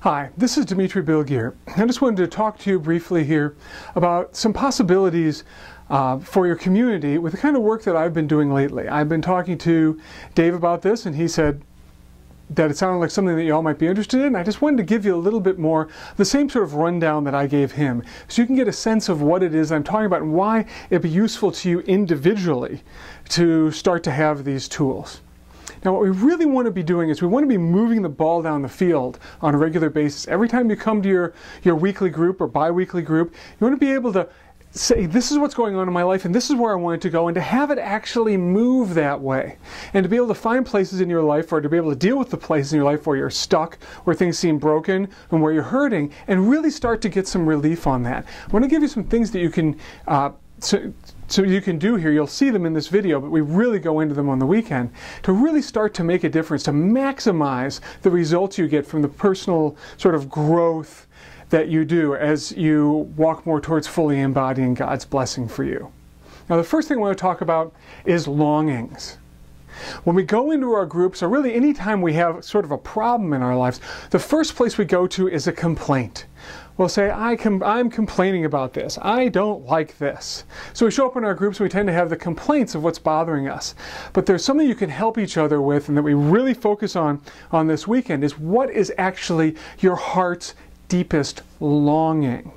Hi, this is Dmitri Bilgere. I just wanted to talk to you briefly here about some possibilities for your community with the kind of work that I've been doing lately. I've been talking to Dave about this, and he said that it sounded like something that you all might be interested in. I just wanted to give you a little bit more, the same sort of rundown that I gave him, so you can get a sense of what it is I'm talking about and why it'd be useful to you individually to start to have these tools. Now, what we really want to be doing is we want to be moving the ball down the field on a regular basis. Every time you come to your weekly group or bi-weekly group, you want to be able to say, this is what's going on in my life and this is where I want it to go, and to have it actually move that way. And to be able to find places in your life, or to be able to deal with the places in your life where you're stuck, where things seem broken, and where you're hurting, and really start to get some relief on that. I want to give you some things that you can so you can do here. You'll see them in this video, but we really go into them on the weekend to really start to make a difference, to maximize the results you get from the personal sort of growth that you do as you walk more towards fully embodying God's blessing for you. Now, the first thing I want to talk about is longings. When we go into our groups, or really anytime we have sort of a problem in our lives, the first place we go to is a complaint. We'll say, I'm complaining about this. I don't like this. So we show up in our groups and we tend to have the complaints of what's bothering us. But there's something you can help each other with, and that we really focus on this weekend, is what is actually your heart's deepest longing.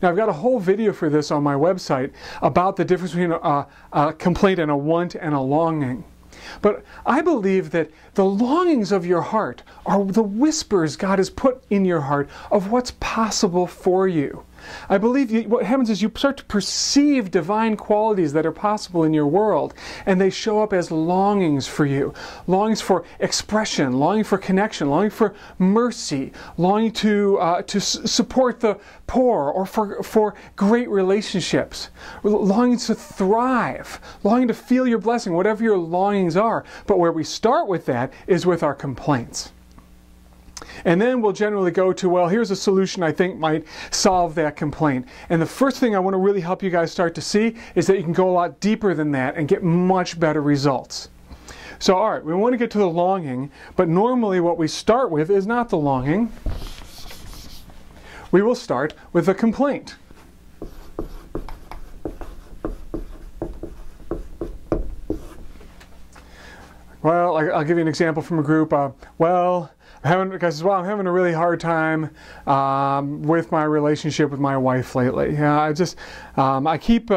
Now, I've got a whole video for this on my website about the difference between a complaint and a want and a longing. But I believe that the longings of your heart are the whispers God has put in your heart of what's possible for you. I believe what happens is you start to perceive divine qualities that are possible in your world, and they show up as longings for you. Longings for expression, longing for connection, longing for mercy, longing to support the poor, or for great relationships, longing to thrive, longing to feel your blessing, whatever your longings are. But where we start with that is with our complaints. And then we'll generally go to, well, here's a solution I think might solve that complaint. And the first thing I want to really help you guys start to see is that you can go a lot deeper than that and get much better results. So, all right, we want to get to the longing, but normally what we start with is not the longing. We will start with a complaint. Well, I'll give you an example from a group. I'm having a really hard time with my relationship with my wife lately. I keep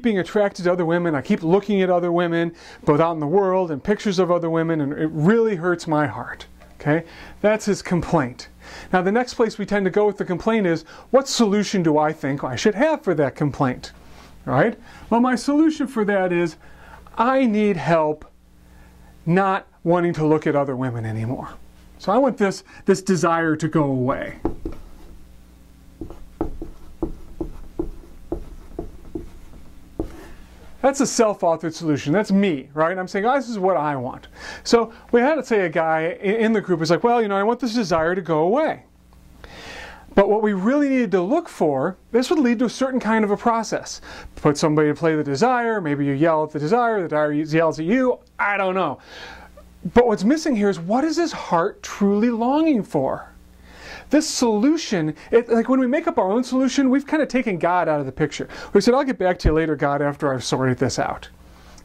being attracted to other women. I keep looking at other women, both out in the world and pictures of other women, and it really hurts my heart. Okay, that's his complaint. Now, the next place we tend to go with the complaint is, what solution do I think I should have for that complaint? All right. Well, my solution for that is, I need help not wanting to look at other women anymore. So I want this desire to go away. That's a self-authored solution. That's me, right? I'm saying, oh, this is what I want. So we had, let's say, a guy in the group who's like, well, I want this desire to go away. But what we really needed to look for, this would lead to a certain kind of a process. Put somebody to play the desire, maybe you yell at the desire yells at you, I don't know. But what's missing here is, what is his heart truly longing for? This solution, like when we make up our own solution, we've kind of taken God out of the picture. We said, I'll get back to you later, God, after I've sorted this out.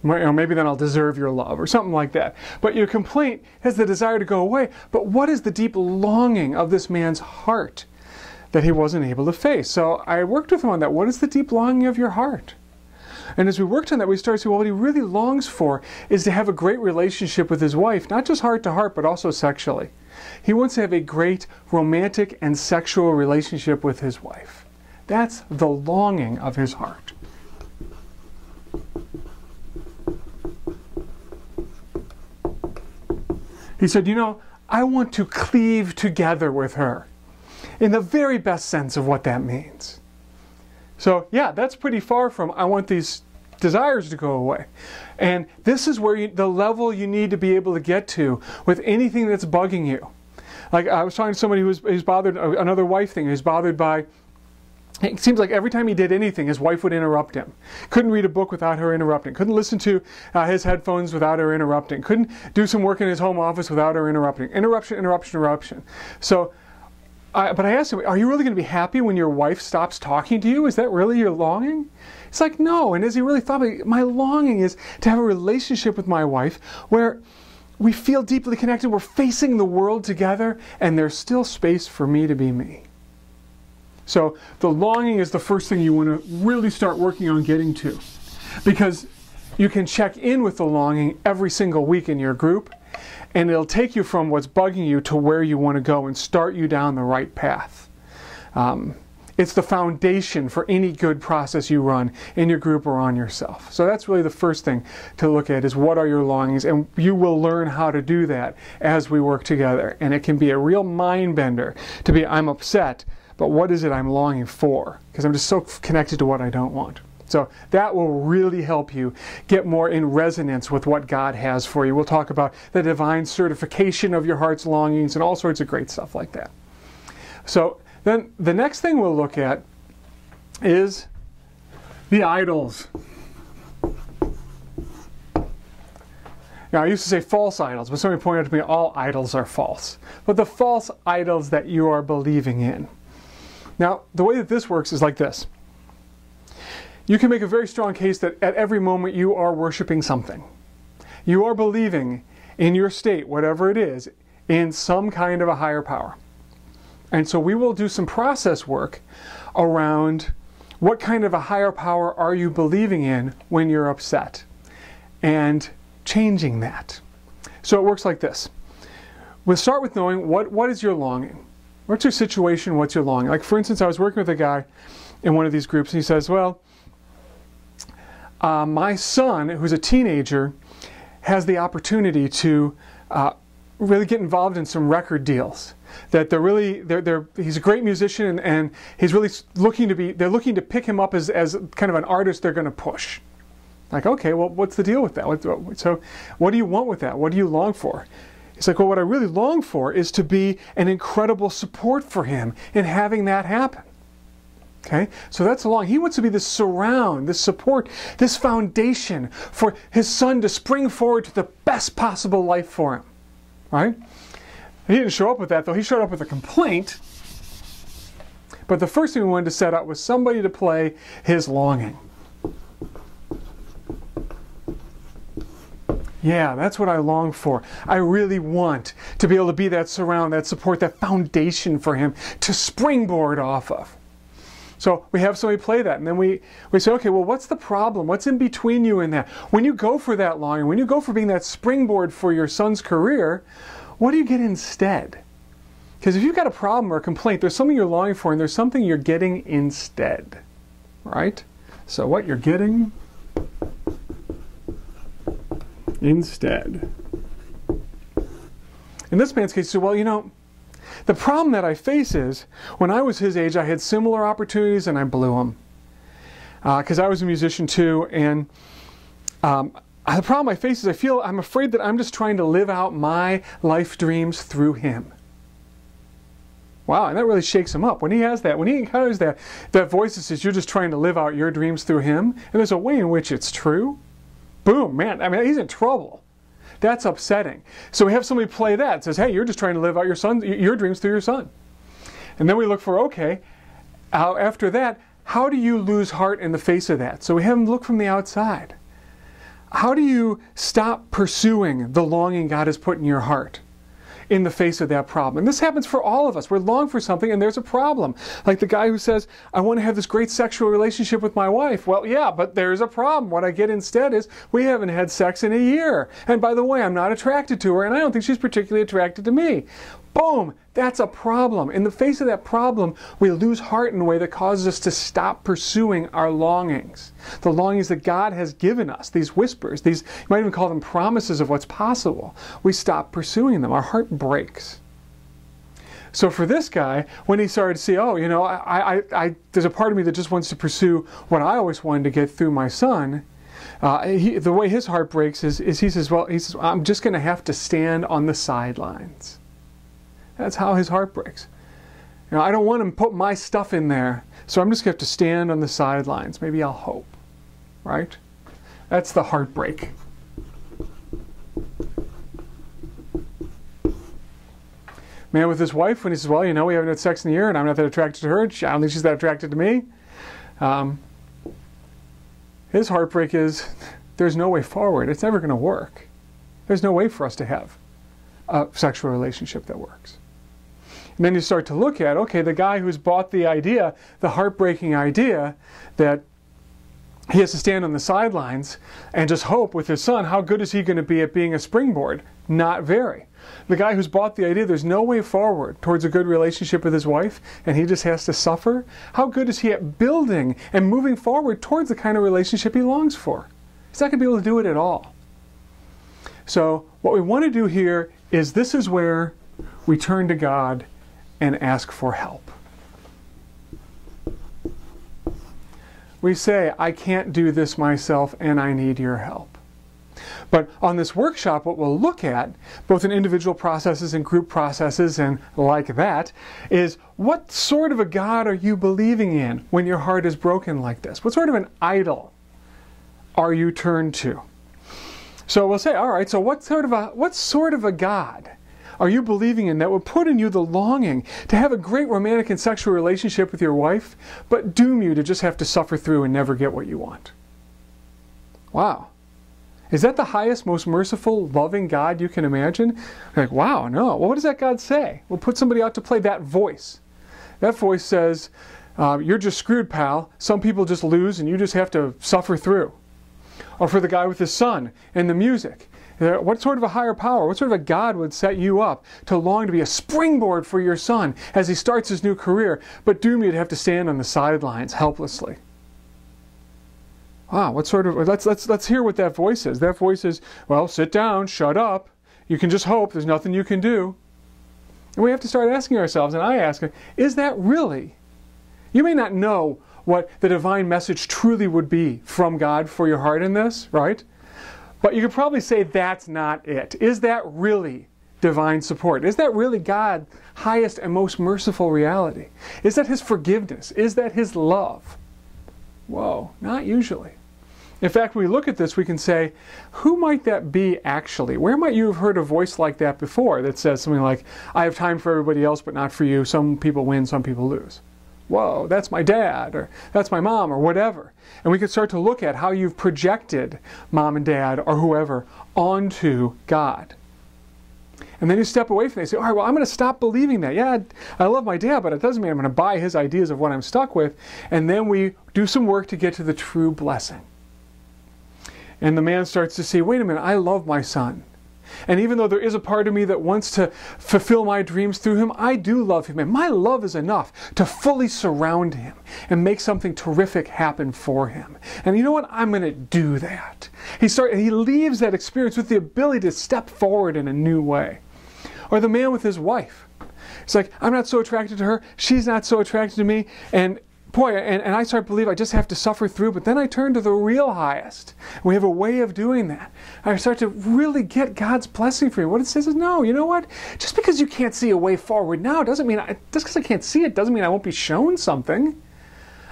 Maybe then I'll deserve your love, or something like that. But your complaint has the desire to go away. But what is the deep longing of this man's heart that he wasn't able to face? So I worked with him on that. What is the deep longing of your heart? And as we worked on that, we started to see, well, what he really longs for is to have a great relationship with his wife, not just heart to heart, but also sexually. He wants to have a great romantic and sexual relationship with his wife. That's the longing of his heart. He said, I want to cleave together with her, in the very best sense of what that means. So yeah, that's pretty far from, I want these desires to go away. And this is where the level you need to be able to get to with anything that's bugging you. Like I was talking to somebody who's bothered, another wife thing, who's bothered by, it seems like every time he did anything, his wife would interrupt him. Couldn't read a book without her interrupting. Couldn't listen to his headphones without her interrupting. Couldn't do some work in his home office without her interrupting. Interruption, interruption, interruption. So but I asked him, are you really going to be happy when your wife stops talking to you? Is that really your longing? He's like, no. And as he really thought about it, my longing is to have a relationship with my wife where we feel deeply connected, we're facing the world together, and there's still space for me to be me. So the longing is the first thing you want to really start working on getting to. Because you can check in with the longing every single week in your group, and it'll take you from what's bugging you to where you want to go and start you down the right path. It's the foundation for any good process you run in your group or on yourself. So that's really the first thing to look at, is what are your longings, and you will learn how to do that as we work together. And it can be a real mind bender to be, I'm upset, but what is it I'm longing for? Because I'm just so connected to what I don't want. So that will really help you get more in resonance with what God has for you. We'll talk about the divine certification of your heart's longings and all sorts of great stuff like that. So then the next thing we'll look at is the idols. Now, I used to say false idols, but somebody pointed out to me all idols are false. But the false idols that you are believing in. Now, the way that this works is like this. You can make a very strong case that at every moment you are worshiping something. You are believing in your state, whatever it is, in some kind of a higher power. And so we will do some process work around what kind of a higher power are you believing in when you're upset, and changing that. So it works like this. We'll start with knowing what is your longing. What's your situation? What's your longing? Like, for instance, I was working with a guy in one of these groups, and he says, well, my son, who's a teenager, has the opportunity to really get involved in some record deals. That he's a great musician, and he's really they're looking to pick him up as kind of an artist they're going to push. Like, okay, well, what's the deal with that? So what do you want with that? What do you long for? He's like, well, what I really long for is to be an incredible support for him in having that happen. Okay, so that's long. He wants to be this surround, this support, this foundation for his son to spring forward to the best possible life for him. Right? He didn't show up with that, though. He showed up with a complaint. But the first thing we wanted to set up was somebody to play his longing. Yeah, that's what I long for. I really want to be able to be that surround, that support, that foundation for him to springboard off of. So we have somebody play that, and then we say, okay, well, what's the problem? What's in between you and that? When you go for that longing, when you go for being that springboard for your son's career, what do you get instead? Because if you've got a problem or a complaint, there's something you're longing for, and there's something you're getting instead. Right? So what you're getting instead. In this man's case, he said, well, you know, the problem that I face is, when I was his age, I had similar opportunities and I blew them. Because I was a musician too, and the problem I face is I'm afraid that I'm just trying to live out my life dreams through him. Wow, and that really shakes him up. When he has that, when he encounters that voice that says, you're just trying to live out your dreams through him, and there's a way in which it's true, boom, man, I mean, he's in trouble. That's upsetting. So we have somebody play that. It says, hey, you're just trying to live out your dreams through your son. And then we look for, okay, after that, how do you lose heart in the face of that? So we have them look from the outside. How do you stop pursuing the longing God has put in your heart in the face of that problem? And this happens for all of us. We're longing for something and there's a problem. Like the guy who says, I want to have this great sexual relationship with my wife. Well, yeah, but there's a problem. What I get instead is, we haven't had sex in a year. And by the way, I'm not attracted to her, and I don't think she's particularly attracted to me. Boom! That's a problem. In the face of that problem, we lose heart in a way that causes us to stop pursuing our longings. The longings that God has given us, these whispers, you might even call them promises of what's possible. We stop pursuing them. Our heart breaks. So for this guy, when he started to see, oh, you know, there's a part of me that just wants to pursue what I always wanted to get through my son, the way his heart breaks is he says, I'm just going to have to stand on the sidelines. That's how his heart breaks. You know, I don't want to put my stuff in there, so I'm just going to have to stand on the sidelines. Maybe I'll hope. Right? That's the Man with his wife, when he says, well, you know, we haven't had sex in a year and I'm not that attracted to her, I don't think she's that attracted to me. His heartbreak is, there's no way forward. It's never going to work. There's no way for us to have a sexual relationship that works. And then you start to look at, okay, the guy who's bought the idea, the heartbreaking idea that he has to stand on the sidelines and just hope with his son, how good is he going to be at being a springboard? Not very. The guy who's bought the idea there's no way forward towards a good relationship with his wife and he just has to suffer, how good is he at building and moving forward towards the kind of relationship he longs for? He's not going to be able to do it at all. So what we want to do here is this is where we turn to God and ask for help. We say, I can't do this myself and I need your help. But on this workshop, what we'll look at, both in individual processes and group processes and like that, is what sort of a God are you believing in when your heart is broken like this? What sort of an idol are you turned to? So we'll say, all right, so what sort of a God are you believing in that will put in you the longing to have a great romantic and sexual relationship with your wife, but doom you to just have to suffer through and never get what you want? Wow. Is that the highest, most merciful, loving God you can imagine? Like, wow, no. Well, what does that God say? Well, put somebody out to play that voice. That voice says, you're just screwed, pal. Some people just lose and you just have to suffer through. Or for the guy with his son and the music. What sort of a higher power, what sort of a God would set you up to long to be a springboard for your son as he starts his new career, but doom you to have to stand on the sidelines helplessly? Wow, what sort of, let's hear what that voice is. That voice is, well, sit down, shut up. You can just hope, there's nothing you can do. And we have to start asking ourselves, and I ask, is that really? You may not know what the divine message truly would be from God for your heart in this, right? But you could probably say that's not it. Is that really divine support? Is that really God's highest and most merciful reality? Is that His forgiveness? Is that His love? Whoa, not usually. In fact, when we look at this, we can say, who might that be actually? Where might you have heard a voice like that before that says something like, I have time for everybody else but not for you. Some people win, some people lose. Whoa, that's my dad, or that's my mom, or whatever. And we can start to look at how you've projected mom and dad, or whoever, onto God. And then you step away from it and say, all right, well, I'm going to stop believing that. Yeah, I love my dad, but it doesn't mean I'm going to buy his ideas of what I'm stuck with. And then we do some work to get to the true blessing. And the man starts to see, wait a minute, I love my son. And even though there is a part of me that wants to fulfill my dreams through him, I do love him. And my love is enough to fully surround him and make something terrific happen for him. And you know what? I'm going to do that. He leaves that experience with the ability to step forward in a new way. Or the man with his wife. It's like, I'm not so attracted to her. She's not so attracted to me. And boy, and I start to believe I just have to suffer through, but then I turn to the real highest. We have a way of doing that. I start to really get God's blessing for you. What it says is, no, you know what? Just because you can't see a way forward now doesn't mean, just because I can't see it doesn't mean I won't be shown something.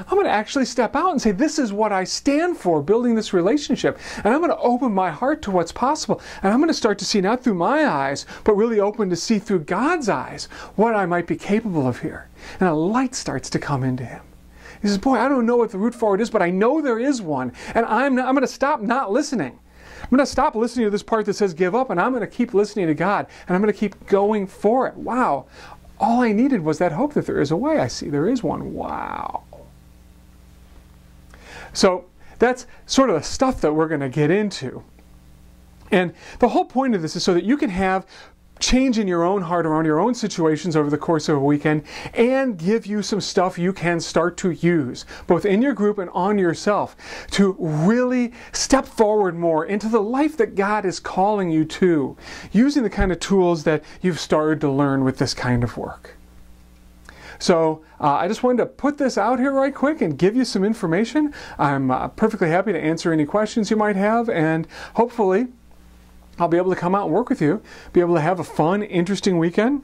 I'm going to actually step out and say, this is what I stand for, building this relationship. And I'm going to open my heart to what's possible. And I'm going to start to see not through my eyes, but really open to see through God's eyes what I might be capable of here. And a light starts to come into him. He says, boy, I don't know what the route forward is, but I know there is one. And I'm going to stop not listening. I'm going to stop listening to this part that says give up, and I'm going to keep listening to God. And I'm going to keep going for it. Wow. All I needed was that hope that there is a way. I see there is one. Wow. So that's sort of the stuff that we're going to get into. And the whole point of this is so that you can have change in your own heart around your own situations over the course of a weekend and give you some stuff you can start to use, both in your group and on yourself, to really step forward more into the life that God is calling you to, using the kind of tools that you've started to learn with this kind of work. So I just wanted to put this out here right quick and give you some information. I'm perfectly happy to answer any questions you might have, and hopefully I'll be able to come out and work with you, be able to have a fun, interesting weekend,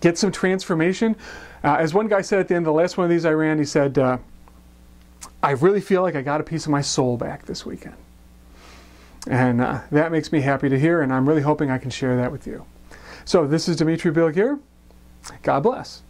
get some transformation. As one guy said at the end of the last one of these I ran, he said, I really feel like I got a piece of my soul back this weekend. And that makes me happy to hear, and I'm really hoping I can share that with you. So this is Dmitri Bilgere. God bless.